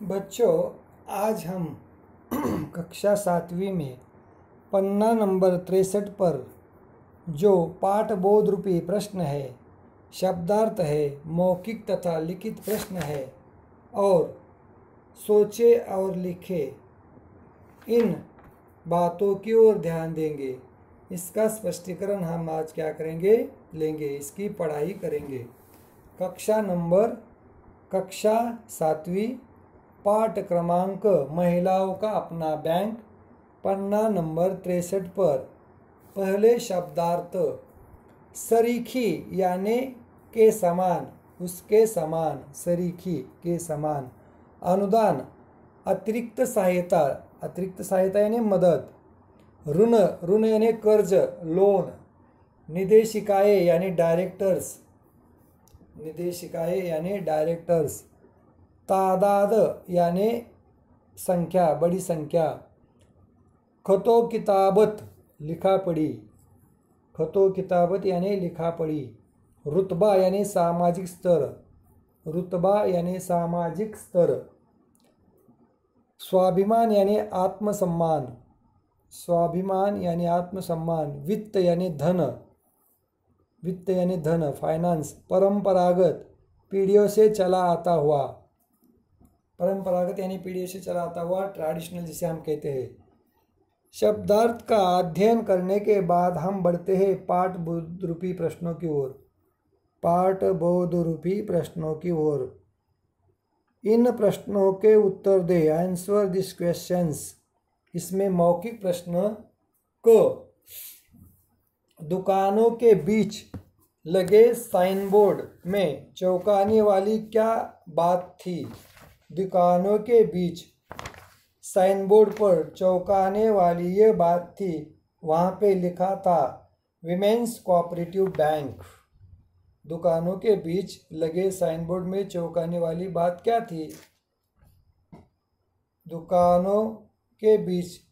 बच्चों, आज हम कक्षा 7वीं में पन्ना नंबर 63 पर जो पाठबोध रूपी प्रश्न है, शब्दार्थ है, मौखिक तथा लिखित प्रश्न है और सोचे और लिखे, इन बातों की ओर ध्यान देंगे। इसका स्पष्टीकरण हम आज क्या करेंगे, लेंगे, इसकी पढ़ाई करेंगे। कक्षा 7वीं पाठ क्रमांक महिलाओं का अपना बैंक, पन्ना नंबर 63 पर पहले शब्दार्थ सरीखी यानी के समान, उसके समान, सरीखी के समान। अनुदान अतिरिक्त सहायता यानी मदद। ऋण यानी कर्ज, लोन। निर्देशिकाएं यानी डायरेक्टर्स। तादाद यानी संख्या, बड़ी संख्या। खतो किताबत लिखा यानी लिखा पढ़ी। रुतबा यानी सामाजिक स्तर। स्वाभिमान यानी आत्मसम्मान। वित्त यानी धन, फाइनेंस। परंपरागत पीढ़ियों से चला आता हुआ, ट्रेडिशनल जिसे हम कहते हैं। शब्दार्थ का अध्ययन करने के बाद हम बढ़ते हैं पाठबोध रूपी प्रश्नों की ओर। इन प्रश्नों के उत्तर दे, आंसर दिस क्वेश्चंस। इसमें मौखिक प्रश्न को दुकानों के बीच लगे साइन बोर्ड में चौंकाने वाली क्या बात थी? दुकानों के बीच साइन बोर्ड पर चौंकाने वाली ये बात थी। वहाँ पे लिखा था विमेंस कोऑपरेटिव बैंक। दुकानों के बीच लगे साइन बोर्ड में चौंकाने वाली बात क्या थी? दुकानों के बीच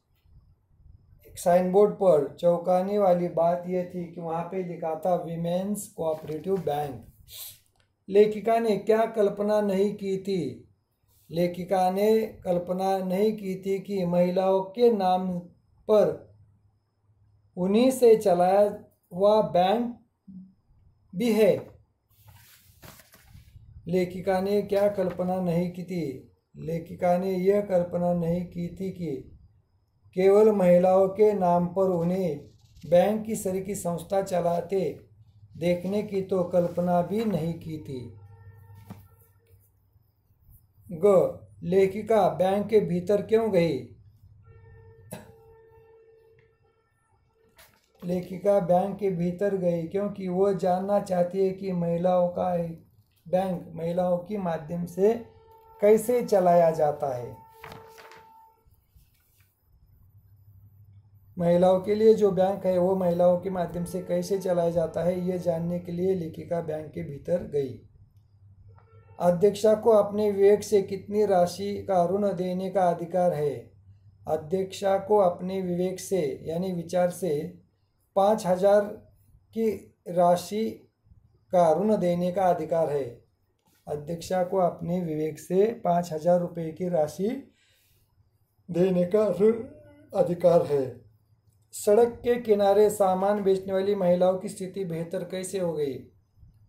साइन बोर्ड पर चौंकाने वाली बात यह थी कि वहाँ पे लिखा था विमेंस कोऑपरेटिव बैंक। लेखिका ने क्या कल्पना नहीं की थी? लेखिका ने कल्पना नहीं की थी कि महिलाओं के नाम पर उन्हीं से चलाया हुआ बैंक भी है। लेखिका ने क्या कल्पना नहीं की थी? लेखिका ने यह कल्पना नहीं की थी कि केवल महिलाओं के नाम पर उन्हें बैंक की सरीखी संस्था चलाते देखने की तो कल्पना भी नहीं की थी। लेखिका बैंक के भीतर क्यों गई? लेखिका बैंक के भीतर गई क्योंकि वो जानना चाहती है कि महिलाओं का बैंक महिलाओं के माध्यम से कैसे चलाया जाता है। महिलाओं के लिए जो बैंक है वो महिलाओं के माध्यम से कैसे चलाया जाता है, ये जानने के लिए लेखिका बैंक के भीतर गई। अध्यक्षा को अपने विवेक से कितनी राशि का ऋण देने का अधिकार है? अध्यक्षा को अपने विवेक से यानी विचार से 5,000 की राशि का ऋण देने का अधिकार है। अध्यक्षा को अपने विवेक से 5,000 रुपये की राशि देने का ऋण अधिकार है। सड़क के किनारे सामान बेचने वाली महिलाओं की स्थिति बेहतर कैसे हो गई?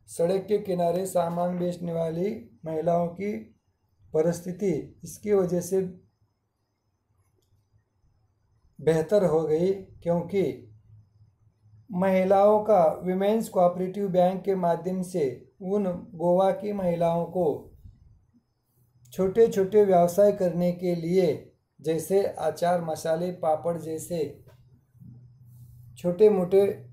सड़क के किनारे सामान बेचने वाली महिलाओं की परिस्थिति इसकी वजह से बेहतर हो गई क्योंकि महिलाओं का विमेंस कोऑपरेटिव बैंक के माध्यम से उन गोवा की महिलाओं को छोटे छोटे व्यवसाय करने के लिए, जैसे अचार, मसाले, पापड़ जैसे छोटे मोटे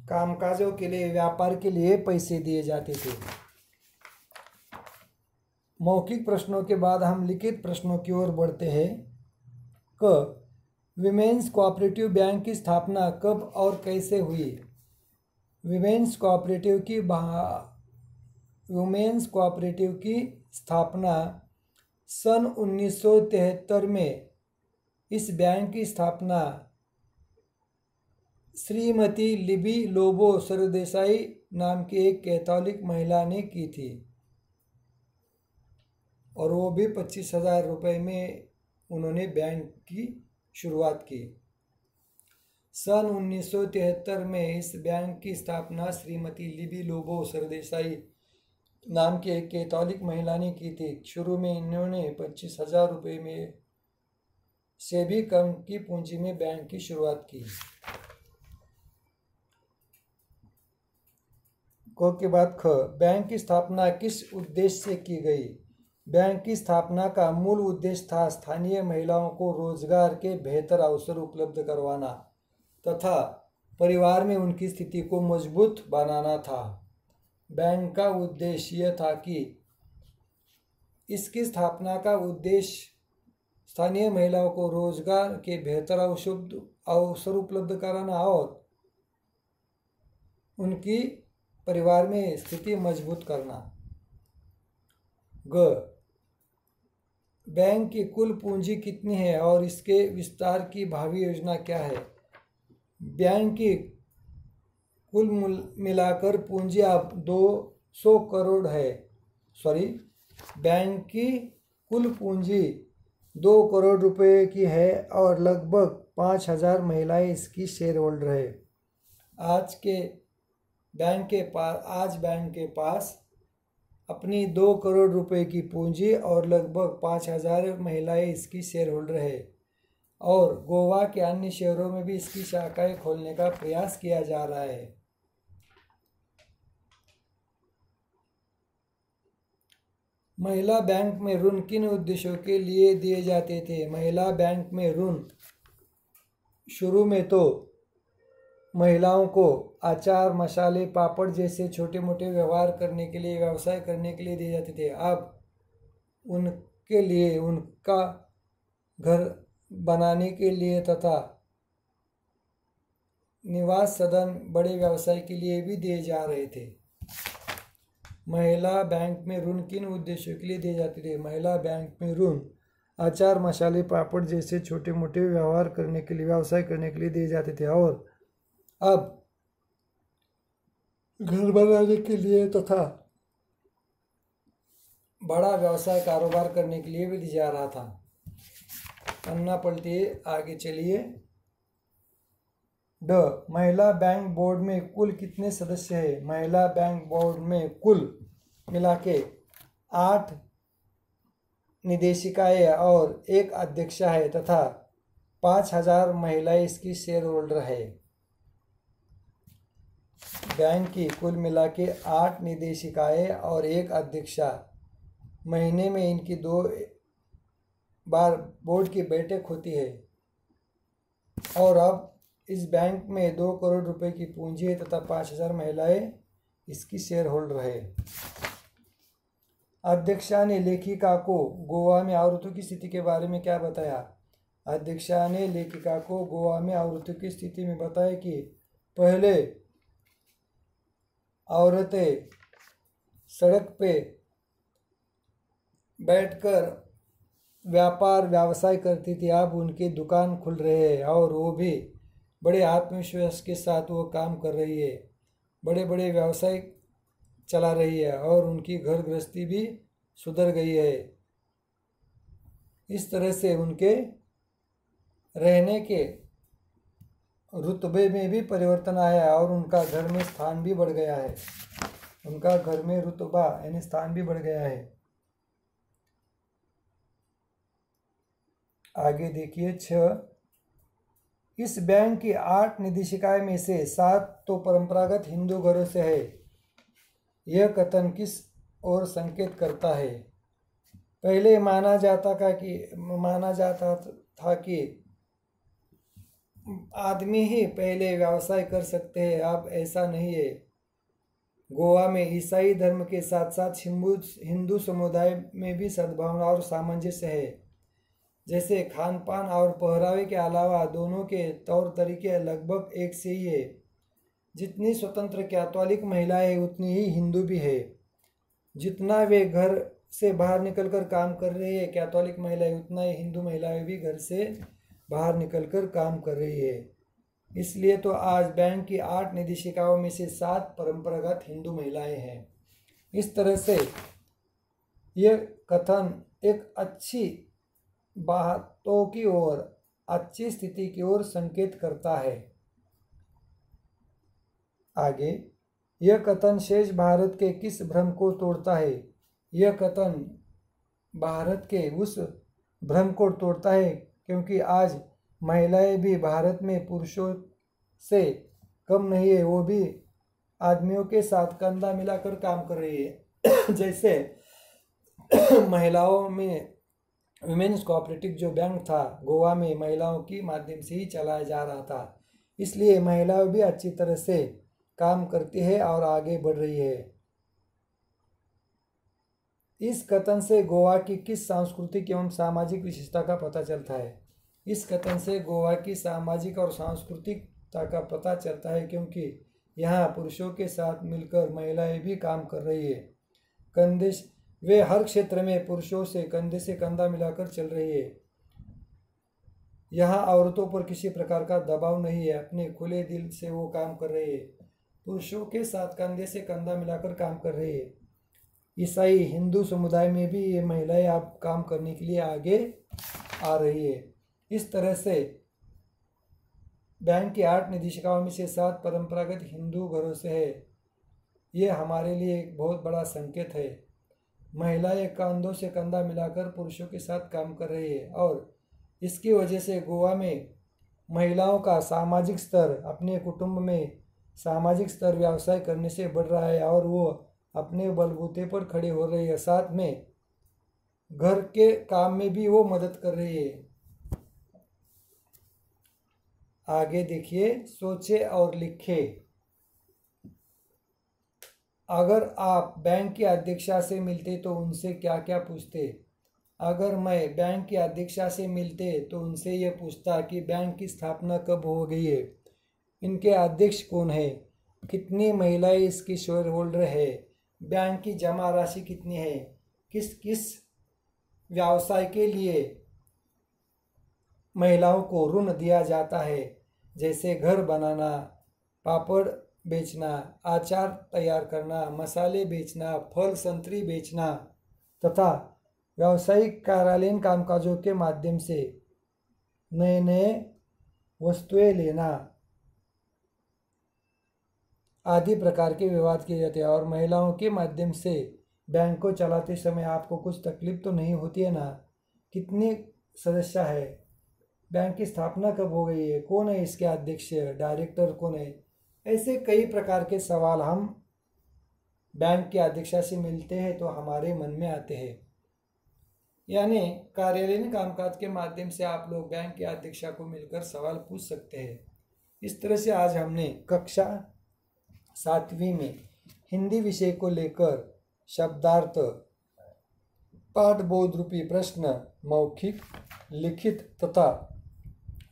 कामकाजों के लिए, व्यापार के लिए पैसे दिए जाते थे। मौखिक प्रश्नों के बाद हम लिखित प्रश्नों की ओर बढ़ते हैं। विमेंस कोऑपरेटिव बैंक की स्थापना कब और कैसे हुई? विमेंस कोऑपरेटिव की स्थापना सन 1973 में। इस बैंक की स्थापना श्रीमती लिबी लोबो सरदेसाई नाम की एक कैथोलिक महिला ने की थी। और वो भी 25,000 रुपये में उन्होंने बैंक की शुरुआत की। सन 1973 में इस बैंक की स्थापना श्रीमती लिबी लोबो सरदेसाई नाम की एक कैथोलिक महिला ने की थी। शुरू में इन्होंने 25,000 रुपये में से भी कम की पूंजी में बैंक की शुरुआत की। क के बाद ख, बैंक की स्थापना किस उद्देश्य से की गई? बैंक की स्थापना का मूल उद्देश्य था स्थानीय महिलाओं को रोजगार के बेहतर अवसर उपलब्ध करवाना तथा परिवार में उनकी स्थिति को मजबूत बनाना था। बैंक का उद्देश्य यह था कि इसकी स्थापना का उद्देश्य स्थानीय महिलाओं को रोजगार के बेहतर अवसर उपलब्ध कराना और उनकी परिवार में स्थिति मजबूत करना। ग, बैंक की कुल पूंजी कितनी है और इसके विस्तार की भावी योजना क्या है? बैंक की कुल मिलाकर पूंजी अब 200 करोड़ है। बैंक की कुल पूंजी 2 करोड़ रुपए की है और लगभग 5,000 महिलाएं इसकी शेयर होल्डर है। आज बैंक के पास अपनी 2 करोड़ रुपए की पूंजी और लगभग 5,000 महिलाएं इसकी शेयर होल्डर है और गोवा के अन्य शहरों में भी इसकी शाखाएं खोलने का प्रयास किया जा रहा है। महिला बैंक में ऋण किन उद्देश्यों के लिए दिए जाते थे? महिला बैंक में ऋण शुरू में तो महिलाओं को अचार, मसाले, पापड़ जैसे छोटे मोटे व्यवहार करने के लिए, व्यवसाय करने के लिए दिए जाते थे। अब उनके लिए, उनका घर बनाने के लिए तथा निवास सदन, बड़े व्यवसाय के लिए भी दिए जा रहे थे। महिला बैंक में ऋण किन उद्देश्यों के लिए दिए जाते थे? महिला बैंक में ऋण अचार, मसाले, पापड़ जैसे छोटे मोटे व्यवहार करने के लिए, व्यवसाय करने के लिए दिए जाते थे और अब घर बनाने के लिए तथा बड़ा व्यवसाय कारोबार करने के लिए भी दिया जा रहा था। पन्ना पलटिए, आगे चलिए। ड, महिला बैंक बोर्ड में कुल कितने सदस्य हैं? महिला बैंक बोर्ड में कुल मिला के 8 निदेशिकाएं और 1 अध्यक्षा है तथा 5,000 महिलाएं इसकी शेयर होल्डर है। बैंक की कुल मिला के 8 निदेशिकाएं और 1 अध्यक्षा। महीने में इनकी 2 बार बोर्ड की बैठक होती है और अब इस बैंक में 2 करोड़ रुपए की पूंजी है तथा 5,000 महिलाएं इसकी शेयर होल्डर है। अध्यक्षा ने लेखिका को गोवा में औरतों की स्थिति के बारे में क्या बताया? अध्यक्षा ने लेखिका को गोवा में औरतों की स्थिति में बताया कि पहले औरतें सड़क पे बैठकर व्यापार व्यवसाय करती थी, अब उनकी दुकान खुल रहे हैं और वो भी बड़े आत्मविश्वास के साथ वो काम कर रही है, बड़े बड़े व्यवसाय चला रही है और उनकी घर गृहस्थी भी सुधर गई है। इस तरह से उनके रहने के रुतबे में भी परिवर्तन आया और उनका घर में स्थान भी बढ़ गया है। उनका घर में रुतबा यानी स्थान भी बढ़ गया है। आगे देखिए 6, इस बैंक की 8 निदेशिकाएं में से 7 तो परंपरागत हिंदू घरों से है। यह कथन किस ओर संकेत करता है? पहले माना जाता था कि आदमी ही पहले व्यवसाय कर सकते हैं, अब ऐसा नहीं है। गोवा में ईसाई धर्म के साथ साथ हिंदू समुदाय में भी सद्भावना और सामंजस्य है। जैसे खान पान और पहरावे के अलावा दोनों के तौर तरीके लगभग एक से ही है। जितनी स्वतंत्र कैथोलिक महिलाएं हैं उतनी ही हिंदू भी है। जितना वे घर से बाहर निकलकर काम कर रही है कैथोलिक महिलाएं, उतना ही हिंदू महिलाएं भी घर से बाहर निकलकर काम कर रही है। इसलिए तो आज बैंक की 8 निदेशिकाओं में से 7 परंपरागत हिंदू महिलाएं हैं। इस तरह से यह कथन एक अच्छी बातों की ओर, अच्छी स्थिति की ओर संकेत करता है। आगे, यह कथन शेष भारत के किस भ्रम को तोड़ता है? यह कथन भारत के उस भ्रम को तोड़ता है क्योंकि आज महिलाएं भी भारत में पुरुषों से कम नहीं है, वो भी आदमियों के साथ कंधा मिलाकर काम कर रही है। जैसे महिलाओं में वुमेन्स कोऑपरेटिव जो बैंक था गोवा में महिलाओं की माध्यम से ही चलाया जा रहा था, इसलिए महिलाएं भी अच्छी तरह से काम करती है और आगे बढ़ रही है। इस कथन से गोवा की किस सांस्कृतिक एवं सामाजिक विशेषता का पता चलता है? इस कथन से गोवा की सामाजिक और सांस्कृतिकता का पता चलता है क्योंकि यहाँ पुरुषों के साथ मिलकर महिलाएं भी काम कर रही है। कंधे वे हर क्षेत्र में पुरुषों से कंधा मिलाकर चल रही है। यहाँ औरतों पर किसी प्रकार का दबाव नहीं है, अपने खुले दिल से वो काम कर रही है, पुरुषों के साथ कंधे से कंधा मिलाकर काम कर रही है। ईसाई हिंदू समुदाय में भी ये महिलाएं आप काम करने के लिए आगे आ रही है। इस तरह से बैंक की 8 निर्देशिकाओं में से 7 परंपरागत हिंदू घरों से है। ये हमारे लिए एक बहुत बड़ा संकेत है। महिलाएं कंधों से कंधा मिलाकर पुरुषों के साथ काम कर रही है और इसकी वजह से गोवा में महिलाओं का सामाजिक स्तर, अपने कुटुंब में सामाजिक स्तर व्यवसाय करने से बढ़ रहा है और वो अपने बलबूते पर खड़े हो रही है। साथ में घर के काम में भी वो मदद कर रही है। आगे देखिए, सोचे और लिखे। अगर आप बैंक की अध्यक्षा से मिलते तो उनसे क्या क्या पूछते? अगर मैं बैंक की अध्यक्षा से मिलते तो उनसे ये पूछता कि बैंक की स्थापना कब हो गई है, इनके अध्यक्ष कौन है, कितनी महिलाएं इसकी शेयर होल्डर है, बैंक की जमा राशि कितनी है, किस किस व्यवसाय के लिए महिलाओं को ऋण दिया जाता है, जैसे घर बनाना, पापड़ बेचना, अचार तैयार करना, मसाले बेचना, फल संतरी बेचना तथा व्यावसायिक कार्यालयीन कामकाजों के माध्यम से नए नए वस्तुएं लेना आदि प्रकार के व्यवहार किए जाते हैं। और महिलाओं के माध्यम से बैंक को चलाते समय आपको कुछ तकलीफ तो नहीं होती है ना? कितने सदस्य है, बैंक की स्थापना कब हो गई है, कौन है इसके अध्यक्ष, डायरेक्टर कौन है, ऐसे कई प्रकार के सवाल हम बैंक की अध्यक्षा से मिलते हैं तो हमारे मन में आते हैं। यानी कार्यालयीन कामकाज के माध्यम से आप लोग बैंक की अध्यक्षा को मिलकर सवाल पूछ सकते हैं। इस तरह से आज हमने कक्षा 7वीं में हिंदी विषय को लेकर शब्दार्थ, पाठ बोध रूपी प्रश्न, मौखिक, लिखित तथा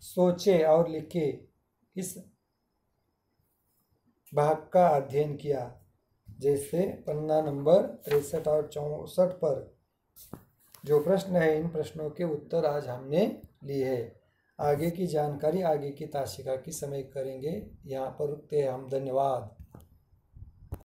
सोचे और लिखे इस भाग का अध्ययन किया। जैसे पन्ना नंबर 63 और 64 पर जो प्रश्न है, इन प्रश्नों के उत्तर आज हमने लिए हैं। आगे की जानकारी आगे की ताशिका की समय करेंगे। यहाँ पर रुकते हैं हम। धन्यवाद।